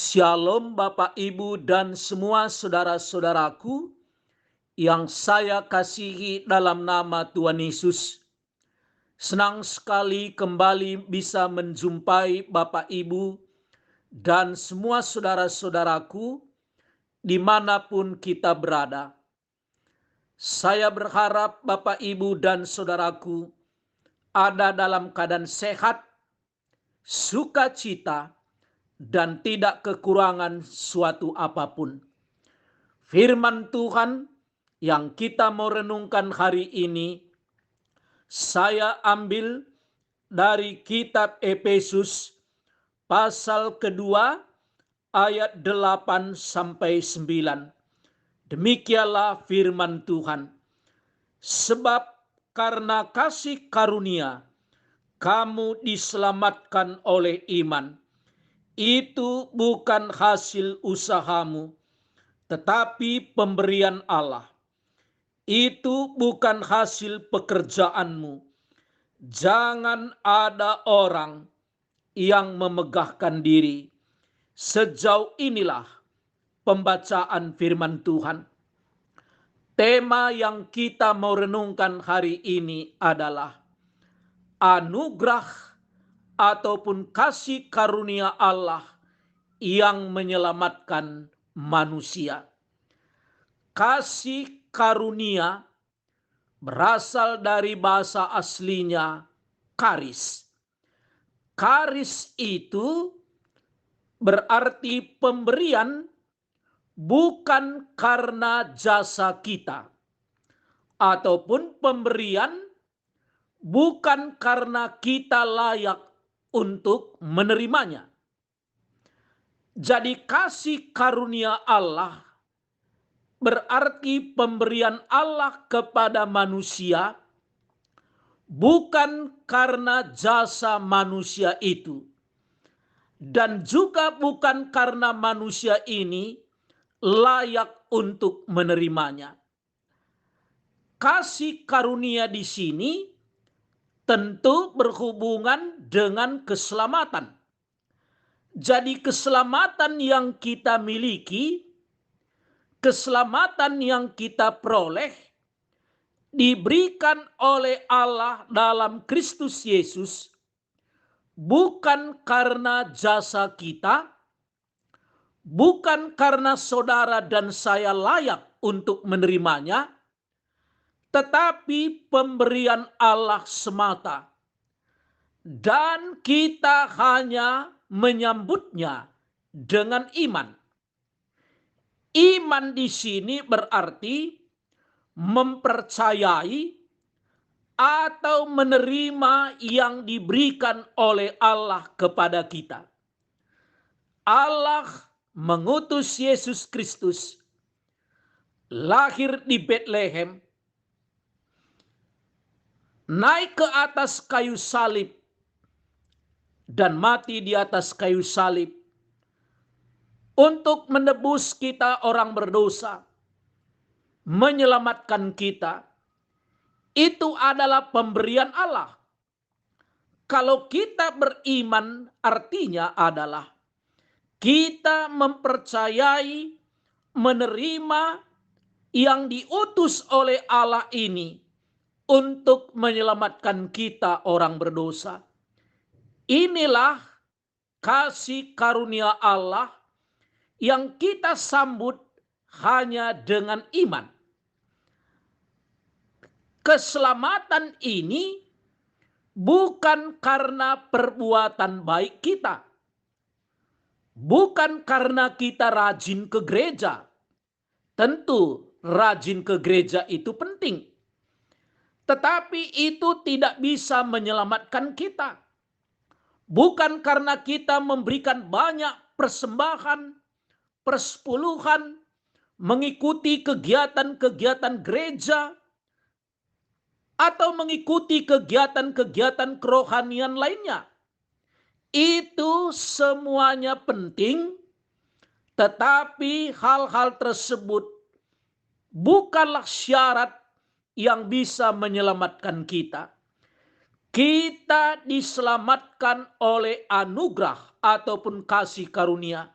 Shalom Bapak Ibu dan semua saudara-saudaraku yang saya kasihi dalam nama Tuhan Yesus. Senang sekali kembali bisa menjumpai Bapak Ibu dan semua saudara-saudaraku dimanapun kita berada. Saya berharap Bapak Ibu dan saudaraku ada dalam keadaan sehat, sukacita, dan tidak kekurangan suatu apapun. Firman Tuhan yang kita mau renungkan hari ini, saya ambil dari kitab Efesus pasal kedua ayat 8 sampai 9. Demikianlah firman Tuhan. Sebab karena kasih karunia kamu diselamatkan oleh iman. Itu bukan hasil usahamu, tetapi pemberian Allah. Itu bukan hasil pekerjaanmu. Jangan ada orang yang memegahkan diri. Sejauh inilah pembacaan firman Tuhan. Tema yang kita mau renungkan hari ini adalah anugerah ataupun kasih karunia Allah yang menyelamatkan manusia. Kasih karunia berasal dari bahasa aslinya karis. Karis itu berarti pemberian bukan karena jasa kita, ataupun pemberian bukan karena kita layak untuk menerimanya. Jadi kasih karunia Allah berarti pemberian Allah kepada manusia bukan karena jasa manusia itu, dan juga bukan karena manusia ini layak untuk menerimanya. Kasih karunia di sini tentu berhubungan dengan keselamatan. Jadi keselamatan yang kita miliki, keselamatan yang kita peroleh, diberikan oleh Allah dalam Kristus Yesus, bukan karena jasa kita, bukan karena saudara dan saya layak untuk menerimanya, tetapi pemberian Allah semata. Dan kita hanya menyambutnya dengan iman. Iman di sini berarti mempercayai atau menerima yang diberikan oleh Allah kepada kita. Allah mengutus Yesus Kristus lahir di Betlehem, naik ke atas kayu salib, dan mati di atas kayu salib untuk menebus kita orang berdosa, menyelamatkan kita. Itu adalah pemberian Allah. Kalau kita beriman, artinya adalah kita mempercayai, menerima yang diutus oleh Allah ini untuk menyelamatkan kita orang berdosa. Inilah kasih karunia Allah yang kita sambut hanya dengan iman. Keselamatan ini bukan karena perbuatan baik kita. Bukan karena kita rajin ke gereja. Tentu rajin ke gereja itu penting. Tetapi itu tidak bisa menyelamatkan kita. Bukan karena kita memberikan banyak persembahan, persepuluhan, mengikuti kegiatan-kegiatan gereja, atau mengikuti kegiatan-kegiatan kerohanian lainnya. Itu semuanya penting, tetapi hal-hal tersebut bukanlah syarat yang bisa menyelamatkan kita. Kita diselamatkan oleh anugerah ataupun kasih karunia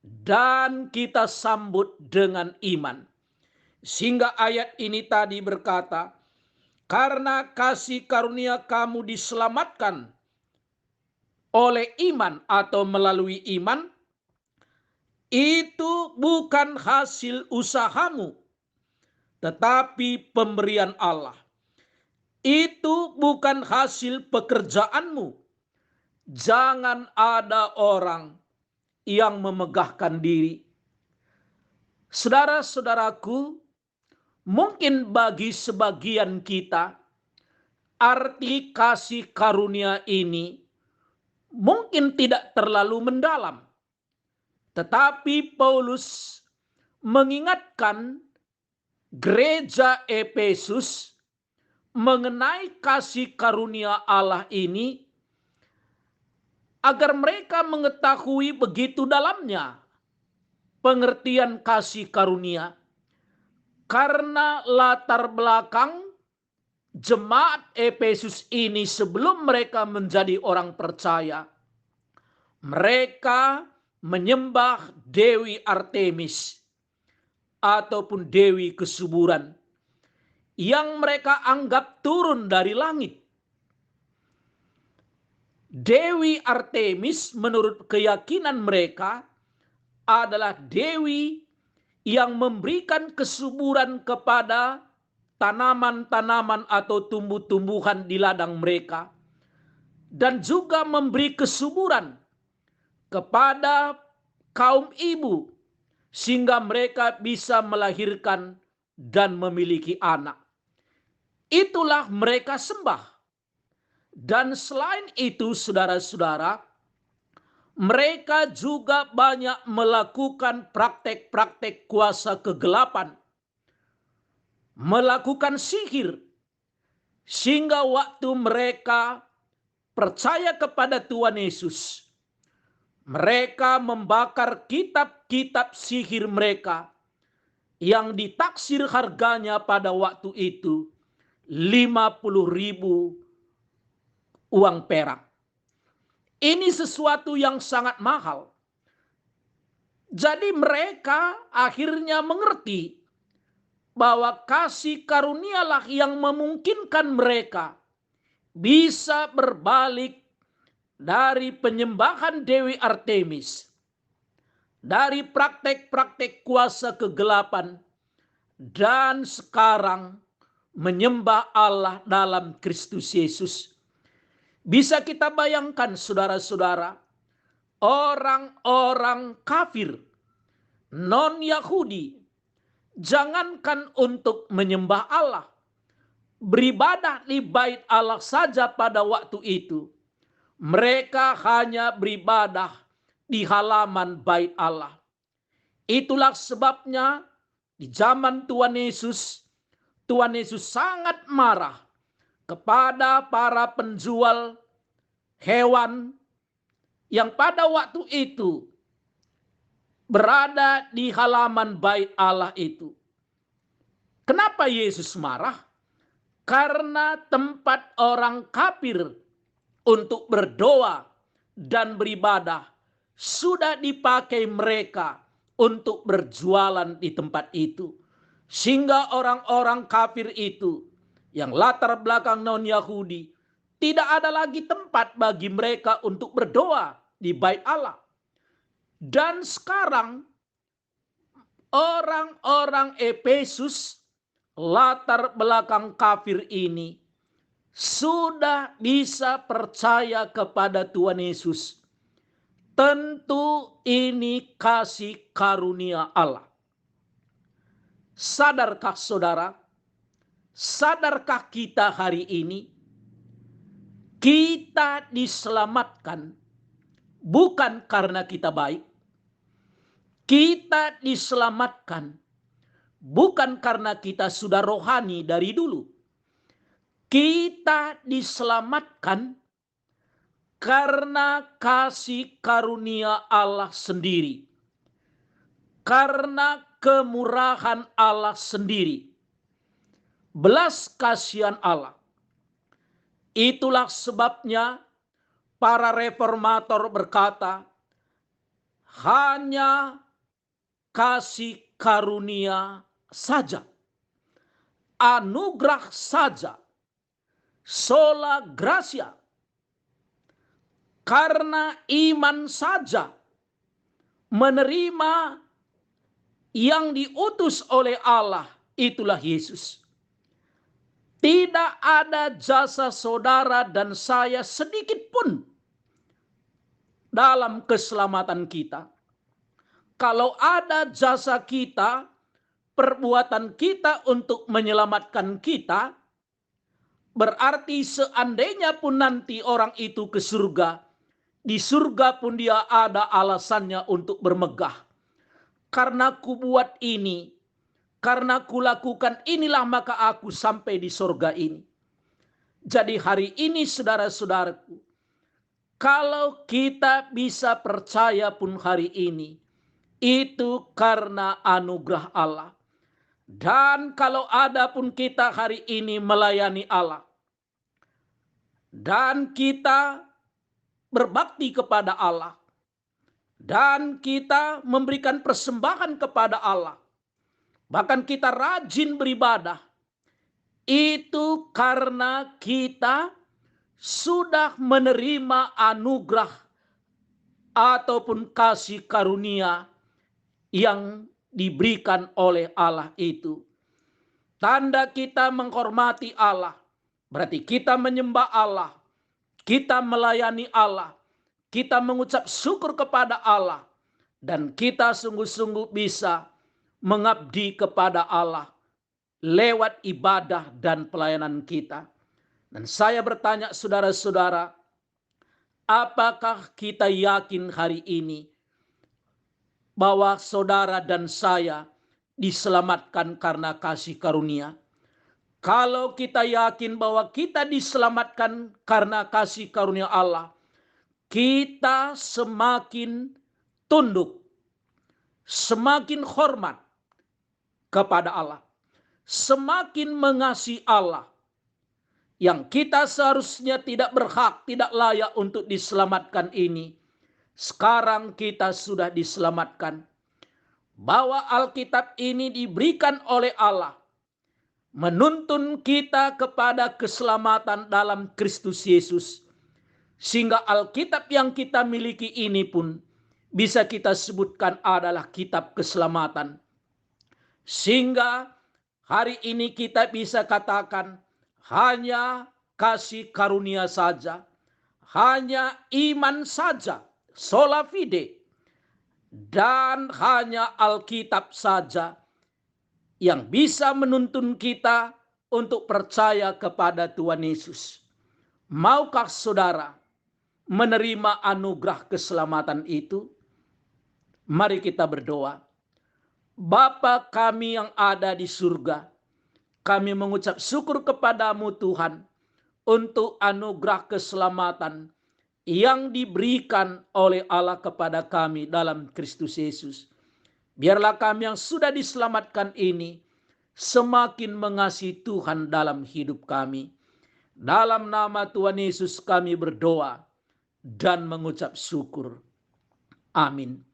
dan kita sambut dengan iman. Sehingga ayat ini tadi berkata, karena kasih karunia kamu diselamatkan oleh iman atau melalui iman, itu bukan hasil usahamu, tetapi pemberian Allah. Itu bukan hasil pekerjaanmu. Jangan ada orang yang memegahkan diri. Saudara-saudaraku, mungkin bagi sebagian kita, arti kasih karunia ini mungkin tidak terlalu mendalam. Tetapi Paulus mengingatkan gereja Efesus mengenai kasih karunia Allah ini agar mereka mengetahui begitu dalamnya pengertian kasih karunia. Karena latar belakang jemaat Efesus ini sebelum mereka menjadi orang percaya, mereka menyembah Dewi Artemis ataupun Dewi kesuburan yang mereka anggap turun dari langit. Dewi Artemis menurut keyakinan mereka adalah dewi yang memberikan kesuburan kepada tanaman-tanaman atau tumbuh-tumbuhan di ladang mereka, dan juga memberi kesuburan kepada kaum ibu sehingga mereka bisa melahirkan dan memiliki anak. Itulah mereka sembah. Dan selain itu, saudara-saudara, mereka juga banyak melakukan praktek-praktek kuasa kegelapan, melakukan sihir, sehingga waktu mereka percaya kepada Tuhan Yesus, mereka membakar kitab-kitab sihir mereka yang ditaksir harganya pada waktu itu 50.000 uang perak. Ini sesuatu yang sangat mahal. Jadi mereka akhirnya mengerti bahwa kasih karunialah yang memungkinkan mereka bisa berbalik dari penyembahan Dewi Artemis, dari praktek-praktek kuasa kegelapan, dan sekarang menyembah Allah dalam Kristus Yesus. Bisa kita bayangkan, saudara-saudara, orang-orang kafir, non-Yahudi, jangankan untuk menyembah Allah, beribadah di bait Allah saja pada waktu itu, mereka hanya beribadah di halaman bait Allah. Itulah sebabnya di zaman Tuhan Yesus sangat marah kepada para penjual hewan yang pada waktu itu berada di halaman bait Allah itu. Kenapa Yesus marah? Karena tempat orang kafir untuk berdoa dan beribadah sudah dipakai mereka untuk berjualan di tempat itu. Sehingga orang-orang kafir itu yang latar belakang non-Yahudi, tidak ada lagi tempat bagi mereka untuk berdoa di bait Allah. Dan sekarang orang-orang Efesus latar belakang kafir ini sudah bisa percaya kepada Tuhan Yesus. Tentu ini kasih karunia Allah. Sadarkah saudara? Sadarkah kita hari ini? Kita diselamatkan bukan karena kita baik. Kita diselamatkan bukan karena kita sudah rohani dari dulu. Kita diselamatkan karena kasih karunia Allah sendiri. Karena kemurahan Allah sendiri. Belas kasihan Allah. Itulah sebabnya para reformator berkata, hanya kasih karunia saja, anugerah saja, sola gratia, karena iman saja menerima yang diutus oleh Allah, itulah Yesus. Tidak ada jasa saudara dan saya sedikit pun dalam keselamatan kita. Kalau ada jasa kita, perbuatan kita untuk menyelamatkan kita, berarti seandainya pun nanti orang itu ke surga, di surga pun dia ada alasannya untuk bermegah. Karena ku buat ini, karena ku lakukan inilah maka aku sampai di surga ini. Jadi hari ini saudara-saudaraku, kalau kita bisa percaya pun hari ini, itu karena anugerah Allah. Dan kalau ada pun kita hari ini melayani Allah, dan kita berbakti kepada Allah, dan kita memberikan persembahan kepada Allah, bahkan kita rajin beribadah, itu karena kita sudah menerima anugerah ataupun kasih karunia yang diberikan oleh Allah itu. Tanda kita menghormati Allah, berarti kita menyembah Allah, kita melayani Allah, kita mengucap syukur kepada Allah, dan kita sungguh-sungguh bisa mengabdi kepada Allah lewat ibadah dan pelayanan kita. Dan saya bertanya saudara-saudara, apakah kita yakin hari ini bahwa saudara dan saya diselamatkan karena kasih karunia? Kalau kita yakin bahwa kita diselamatkan karena kasih karunia Allah, kita semakin tunduk, semakin hormat kepada Allah, semakin mengasihi Allah, yang kita seharusnya tidak berhak, tidak layak untuk diselamatkan ini. Sekarang kita sudah diselamatkan. Bahwa Alkitab ini diberikan oleh Allah, menuntun kita kepada keselamatan dalam Kristus Yesus. Sehingga Alkitab yang kita miliki ini pun bisa kita sebutkan adalah kitab keselamatan. Sehingga hari ini kita bisa katakan hanya kasih karunia saja, hanya iman saja, sola fide, dan hanya Alkitab saja yang bisa menuntun kita untuk percaya kepada Tuhan Yesus. Maukah saudara menerima anugerah keselamatan itu? Mari kita berdoa. Bapa kami yang ada di surga, kami mengucap syukur kepadamu Tuhan untuk anugerah keselamatan yang diberikan oleh Allah kepada kami dalam Kristus Yesus. Biarlah kami yang sudah diselamatkan ini semakin mengasihi Tuhan dalam hidup kami. Dalam nama Tuhan Yesus kami berdoa dan mengucap syukur. Amin.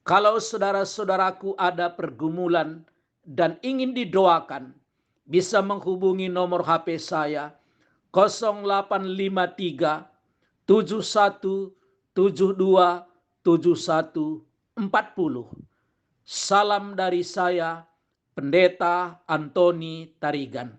Kalau saudara-saudaraku ada pergumulan dan ingin didoakan, bisa menghubungi nomor HP saya 0853 71 72 71 40. Salam dari saya, Pendeta Antoni Tarigan.